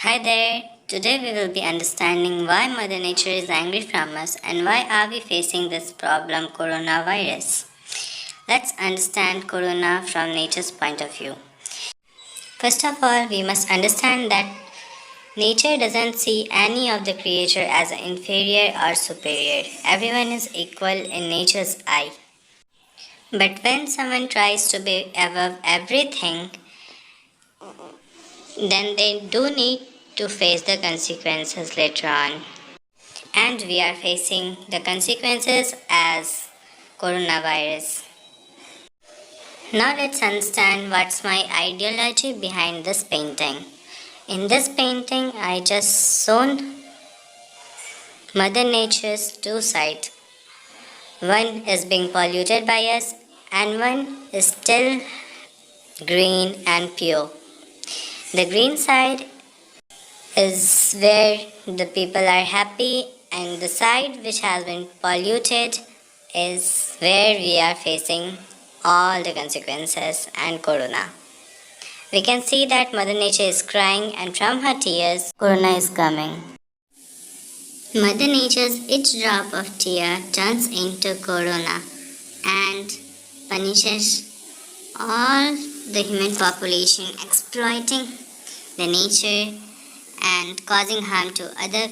Hi there. Today we will be understanding why Mother Nature is angry from us and why are we facing this problem coronavirus. Let's understand corona from nature's point of view. First of all, we must understand that nature doesn't see any of the creature as inferior or superior. Everyone is equal in nature's eye. But when someone tries to be above everything, then they do need to face the consequences later on. And we are facing the consequences as coronavirus. Now let's understand what's my ideology behind this painting. In this painting, I just shown Mother Nature's two sides. One is being polluted by us and one is still green and pure. The green side is where the people are happy and the side which has been polluted is where we are facing all the consequences and corona. We can see that Mother Nature is crying and from her tears, corona is coming. Mother Nature's each drop of tear turns into corona and punishes all the human population exploiting the nature and causing harm to other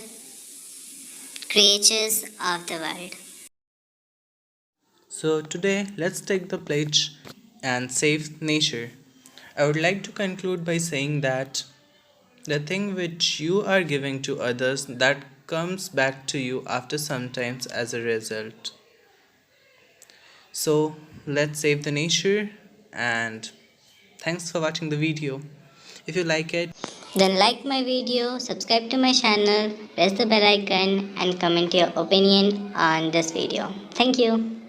creatures of the world. So today, let's take the pledge and save nature. I would like to conclude by saying that the thing which you are giving to others that comes back to you after sometimes as a result. So let's save the nature and thanks for watching the video. If you like it, Then like my video, subscribe to my channel, press the bell icon and comment your opinion on this video. Thank you.